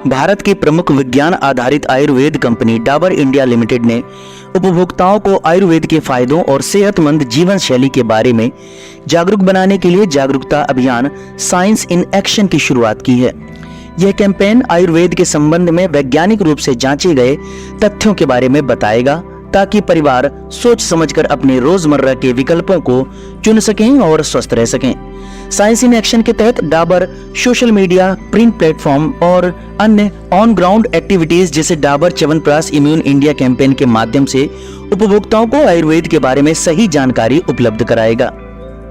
भारत की प्रमुख विज्ञान आधारित Ayurveda company Dabur India limited ने उपभोक्ताओं को आयुर्वेद के फायदों और सेहतमंद जीवन शैली के बारे में जागरूक बनाने के लिए जागरूकता अभियान साइंस इन एक्शन की शुरुआत की है। यह कैंपेन आयुर्वेद के संबंध में वैज्ञानिक रूप से जांचे गए तथ्यों के बारे में बताएगा, ताकि परिवार सोच समझकर अपने रोजमर्रा के विकल्पों को चुन सकें और स्वस्थ रह सकें। साइंस इन एक्शन के तहत Dabur social media, print platform और अन्य ऑन ग्राउंड एक्टिविटीज जैसे Dabur chyawanprash immune India campaign के माध्यम से उपभोक्ताओं को आयुर्वेद के बारे में सही जानकारी उपलब्ध कराएगा।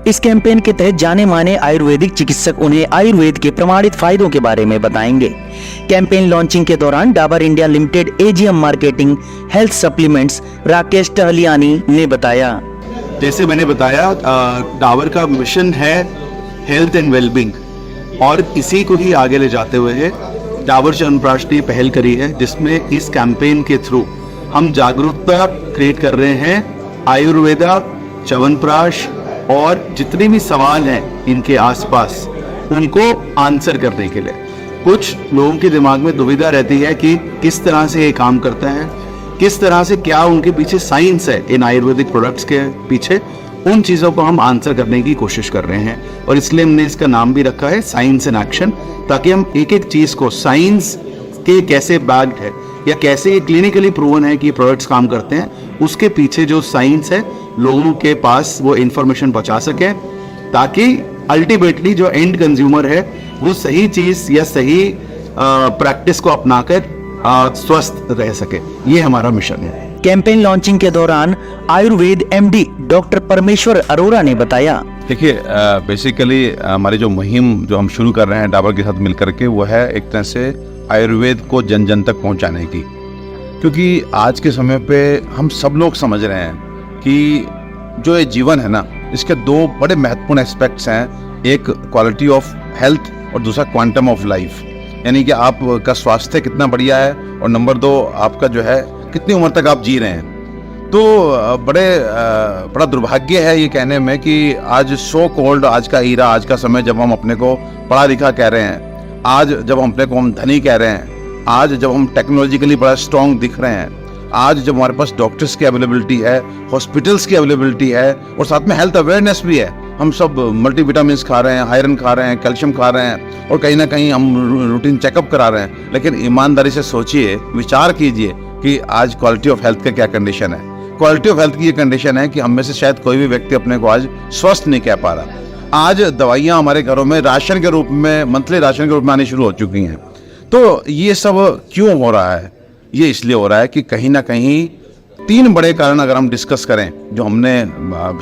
इस कैंपेन के तहत जाने माने आयुर्वेदिक चिकित्सक उन्हें आयुर्वेद के प्रमाणित फायदों के बारे में बताएंगे। कैंपेन लॉन्चिंग के दौरान Dabur India limited AGM marketing health supplements Rakesh Tahaliyani ने बताया, जैसे मैंने बताया, डाबर का मिशन है हेल्थ एंड वेलबींग, और इसी को ही आगे ले जाते हुए डाबर च्यवनप्राश ने पहल करी है, जिसमें इस कैंपेन के थ्रू हम जागरूकता क्रिएट कर रहे हैं आयुर्वेदा, च्यवनप्राश और जितने भी सवाल हैं इनके आसपास उनको आंसर करने के लिए। कुछ लोगों के दिमाग में दुविधा रहती है कि किस तरह से ये काम करता है, किस तरह से, क्या उनके पीछे साइंस है इन आयुर्वेदिक प्रोडक्ट्स के पीछे। उन चीज़ों को हम आंसर करने की कोशिश कर रहे हैं, और इसलिए हमने इसका नाम भी रखा है साइंस इन एक्शन, ताकि हम एक एक चीज़ को साइंस के कैसे बैग्ड है या कैसे ये क्लिनिकली प्रूवन है कि ये प्रोडक्ट्स काम करते हैं, उसके पीछे जो साइंस है लोगों के पास वो इन्फॉर्मेशन पहुंचा सके, ताकि अल्टीमेटली जो एंड कंज्यूमर है वो सही चीज़ या सही प्रैक्टिस को अपनाकर स्वस्थ रह सके। ये हमारा मिशन है। कैंपेन लॉन्चिंग के दौरान आयुर्वेद एमडी डॉक्टर परमेश्वर अरोरा ने बताया, देखिए, बेसिकली हमारी जो मुहिम जो हम शुरू कर रहे हैं डाबर के साथ मिलकर के, वो है एक तरह से आयुर्वेद को जन जन तक पहुंचाने की। क्योंकि आज के समय पे हम सब लोग समझ रहे हैं कि जो ये जीवन है ना, इसके दो बड़े महत्वपूर्ण एस्पेक्ट्स हैं, एक क्वालिटी ऑफ हेल्थ और दूसरा क्वांटम ऑफ लाइफ, यानी कि आपका स्वास्थ्य कितना बढ़िया है, और नंबर दो आपका जो है कितनी उम्र तक आप जी रहे हैं। तो बड़ा दुर्भाग्य है ये कहने में कि आज सो कॉल्ड आज का ईरा, आज का समय जब हम अपने को पढ़ा लिखा कह रहे हैं, आज जब हम अपने को हम धनी कह रहे हैं, आज जब हम टेक्नोलॉजिकली बड़ा स्ट्रॉन्ग दिख रहे हैं, आज जब हमारे पास डॉक्टर्स की अवेलेबिलिटी है, हॉस्पिटल्स की अवेलेबिलिटी है, और साथ में हेल्थ अवेयरनेस भी है, हम सब मल्टीविटामिन्स खा रहे हैं, आयरन खा रहे हैं, कैल्शियम खा रहे हैं, और कहीं ना कहीं हम रूटीन चेकअप करा रहे हैं। लेकिन ईमानदारी से सोचिए, विचार कीजिए कि आज क्वालिटी ऑफ हेल्थ का क्या कंडीशन है। क्वालिटी ऑफ हेल्थ की ये कंडीशन है कि हम में से शायद कोई भी व्यक्ति अपने को आज स्वस्थ नहीं कह पा रहा। आज दवाइयाँ हमारे घरों में राशन के रूप में, मंथली राशन के रूप में आनी शुरू हो चुकी हैं। तो ये सब क्यों हो रहा है? ये इसलिए हो रहा है कि कहीं ना कहीं तीन बड़े कारण अगर हम डिस्कस करें, जो हमने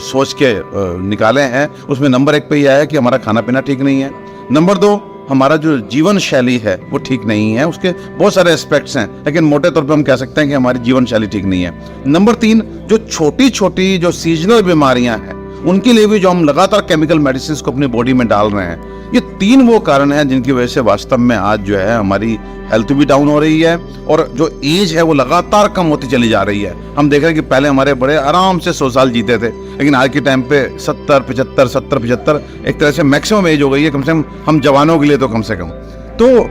सोच के निकाले हैं, उसमें नंबर एक पे यह है कि हमारा खाना पीना ठीक नहीं है, नंबर दो हमारा जो जीवन शैली है वो ठीक नहीं है, उसके बहुत सारे एस्पेक्ट्स हैं, लेकिन मोटे तौर पे हम कह सकते हैं कि हमारी जीवन शैली ठीक नहीं है, नंबर तीन जो छोटी छोटी जो सीजनल बीमारियां हैं उनके लिए भी जो हम लगातार केमिकल मेडिसिन को अपनी बॉडी में डाल रहे हैं। ये तीन वो कारण हैं जिनकी वजह से वास्तव में आज जो है हमारी हेल्थ भी डाउन हो रही है, और जो एज है वो लगातार कम होती चली जा रही है। हम देख रहे हैं कि पहले हमारे बड़े आराम से 100 साल जीते थे, लेकिन आज के टाइम पे 70-75 एक तरह से मैक्सिमम एज हो गई है, कम से कम हम जवानों के लिए तो कम से कम। तो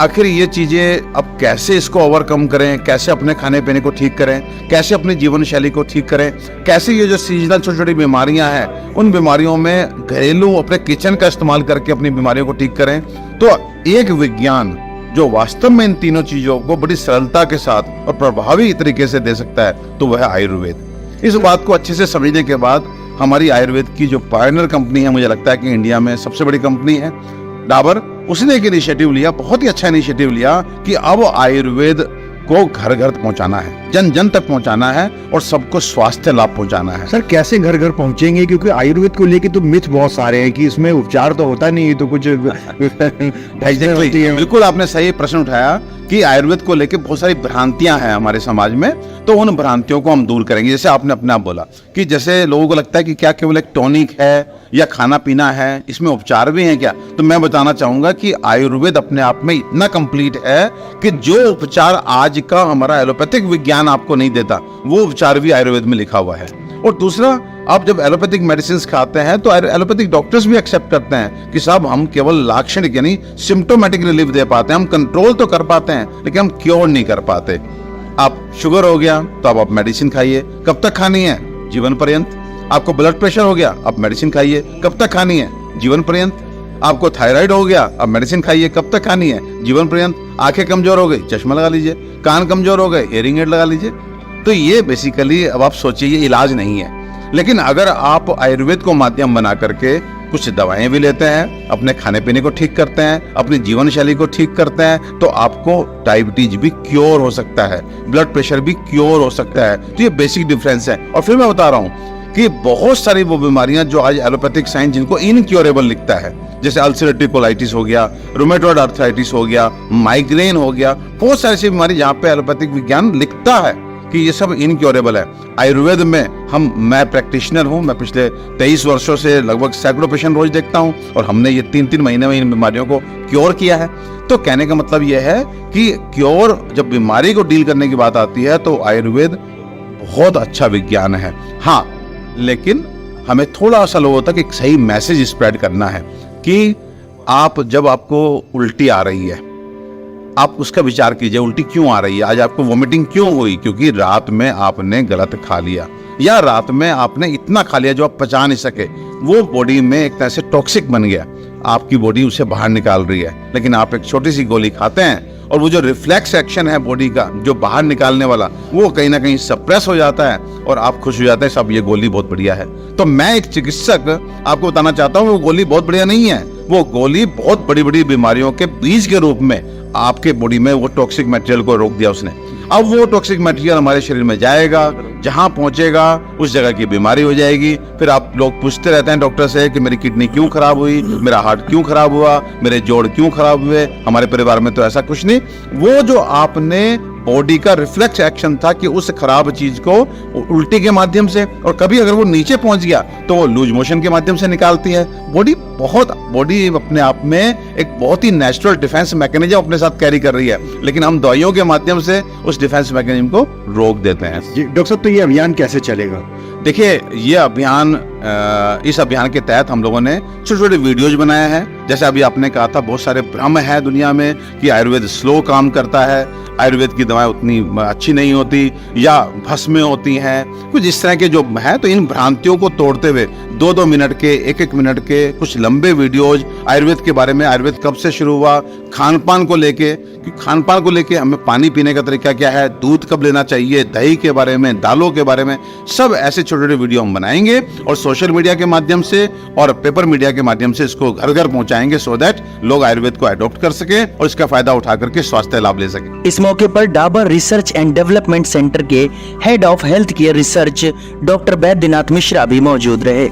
आखिर ये चीज़ें अब कैसे इसको ओवरकम करें, कैसे अपने खाने पीने को ठीक करें, कैसे अपनी जीवन शैली को ठीक करें, कैसे ये जो सीजनल छोटी छोटी बीमारियां हैं उन बीमारियों में घरेलू अपने किचन का इस्तेमाल करके अपनी बीमारियों को ठीक करें। तो एक विज्ञान जो वास्तव में इन तीनों चीज़ों को बड़ी सरलता के साथ और प्रभावी तरीके से दे सकता है, तो वह है आयुर्वेद। इस बात को अच्छे से समझने के बाद हमारी आयुर्वेद की जो पायनियर कंपनी है, मुझे लगता है कि इंडिया में सबसे बड़ी कंपनी है डाबर, उसने एक इनिशिएटिव लिया, बहुत ही अच्छा इनिशिएटिव लिया कि अब आयुर्वेद को घर घर पहुंचाना है, जन जन तक पहुंचाना है, और सबको स्वास्थ्य लाभ पहुंचाना है। सर, कैसे घर घर पहुंचेंगे? क्योंकि आयुर्वेद को लेके तो मिथ बहुत सारे हैं कि इसमें उपचार तो होता नहीं, तो कुछ बिल्कुल आपने सही प्रश्न उठाया कि आयुर्वेद को लेके बहुत सारी भ्रांतियां हैं हमारे समाज में, तो उन भ्रांतियों को हम दूर करेंगे। जैसे आपने अपने आप बोला कि जैसे लोगों को लगता है कि क्या केवल एक टॉनिक है या खाना पीना है, इसमें उपचार भी हैं क्या? तो मैं बताना चाहूंगा कि आयुर्वेद अपने आप में इतना कंप्लीट है कि जो उपचार आज का हमारा एलोपैथिक विज्ञान आपको नहीं देता, वो उपचार भी आयुर्वेद में लिखा हुआ है। और दूसरा, आप जब एलोपैथिक मेडिसिन खाते हैं तो एलोपैथिक डॉक्टर्स भी एक्सेप्ट करते हैं कि साहब हम केवल लाक्षणिक यानी सिम्टोमेटिक रिलीफ दे पाते हैं, हम कंट्रोल तो कर पाते हैं लेकिन हम क्योर नहीं कर पाते। आप शुगर हो गया तो अब आप मेडिसिन खाइए, कब तक खानी है? जीवन पर्यंत। आपको ब्लड प्रेशर हो गया, अब मेडिसिन खाइए, कब तक खानी है? जीवन पर्यंत। आपको थायराइड हो गया, अब मेडिसिन खाइए, कब तक खानी है? जीवन पर्यंत। आंखें कमजोर हो गई, चश्मा लगा लीजिए। कान कमजोर हो गए, हियरिंग एड लगा लीजिए। तो ये बेसिकली अब आप सोचिए ये इलाज नहीं है। लेकिन अगर आप आयुर्वेद को माध्यम बना करके कुछ दवाएं भी लेते हैं, अपने खाने पीने को ठीक करते हैं, अपनी जीवन शैली को ठीक करते हैं, तो आपको डायबिटीज भी क्योर हो सकता है, ब्लड प्रेशर भी क्योर हो सकता है। तो ये बेसिक डिफरेंस है। और फिर मैं बता रहा हूँ कि बहुत सारी वो बीमारियां जो आज एलोपैथिक साइंस जिनको इनक्योरेबल लिखता है, जैसे अल्सरेटिव कोलाइटिस हो गया, रूमेटॉइड आर्थराइटिस हो गया, माइग्रेन हो गया, बहुत सारी ऐसी बीमारी जहाँ पे एलोपैथिक विज्ञान लिखता है कि ये सब इनक्योरेबल है। आयुर्वेद में मैं प्रैक्टिशनर हूँ, मैं पिछले 23 वर्षों से लगभग सैकड़ों पेशेंट रोज देखता हूँ और हमने ये 3-3 महीने में इन बीमारियों को क्योर किया है। तो कहने का मतलब ये है कि क्योर, जब बीमारी को डील करने की बात आती है तो आयुर्वेद बहुत अच्छा विज्ञान है। हाँ, लेकिन हमें थोड़ा सा लोगों तक एक सही मैसेज स्प्रेड करना है कि आप जब आपको उल्टी आ रही है, आप उसका विचार कीजिए, उल्टी क्यों आ रही है, आज आपको वोमिटिंग क्यों हुई? क्योंकि रात में आपने गलत खा लिया या रात में आपने इतना खा लिया जो आप पचा नहीं सके, वो बॉडी में एक तरह से टॉक्सिक बन गया, आपकी बॉडी उसे बाहर निकाल रही है। लेकिन आप एक छोटी सी गोली खाते हैं और वो जो रिफ्लेक्स एक्शन है बॉडी का जो बाहर निकालने वाला, वो कहीं ना कहीं सप्रेस हो जाता है और आप खुश हो जाते हैं, सब ये गोली बहुत बढ़िया है। तो मैं एक चिकित्सक आपको बताना चाहता हूँ वो गोली बहुत बढ़िया नहीं है, वो गोली बहुत बड़ी बड़ी बीमारियों के बीज के रूप में आपके बॉडी में वो टॉक्सिक मटेरियल को रोक दिया उसने। अब वो टॉक्सिक मटेरियल हमारे शरीर में जाएगा, जहां पहुंचेगा उस जगह की बीमारी हो जाएगी। फिर आप लोग पूछते रहते हैं डॉक्टर से कि मेरी किडनी क्यों खराब हुई, मेरा हार्ट क्यों खराब हुआ, मेरे जोड़ क्यों खराब हुए, हमारे परिवार में तो ऐसा कुछ नहीं। वो जो आपने बॉडी का रिफ्लेक्स एक्शन था कि उस खराब चीज को उल्टी के माध्यम से, और कभी अगर वो नीचे पहुंच गया तो वो लूज मोशन के माध्यम से निकालती है। बॉडी अपने आप में एक बहुत ही नेचुरल डिफेंस मैकेनिज्म अपने साथ कैरी कर रही है, लेकिन हम दवाइयों के माध्यम से उस डिफेंस मैकेनिज्म को रोक देते हैं। जी डॉक्टर साहब, तो ये अभियान कैसे चलेगा? देखिए, ये अभियान, इस अभियान के तहत हम लोगों ने छोटे छोटे वीडियोज बनाए हैं। जैसे अभी आपने कहा था, बहुत सारे भ्रम है दुनिया में कि आयुर्वेद स्लो काम करता है, आयुर्वेद की दवाएं उतनी अच्छी नहीं होती या भस्में होती हैं, कुछ इस तरह के जो है। तो इन भ्रांतियों को तोड़ते हुए 2-2 मिनट के, 1-1 मिनट के कुछ लंबे वीडियोज आयुर्वेद के बारे में, आयुर्वेद कब से शुरू हुआ, खान पान को लेके, कि खान पान को लेके हमें पानी पीने का तरीका क्या है, दूध कब लेना चाहिए, दही के बारे में, दालों के बारे में, सब ऐसे छोटे छोटे वीडियो हम बनाएंगे और सोशल मीडिया के माध्यम से और पेपर मीडिया के माध्यम से इसको घर घर पहुंचाएंगे, सो दैट लोग आयुर्वेद को अडॉप्ट कर सके और इसका फायदा उठा करके स्वास्थ्य लाभ ले सके। इस मौके पर Dabur research and development centre के head of health care research doctor Baidyanath Mishra भी मौजूद रहे।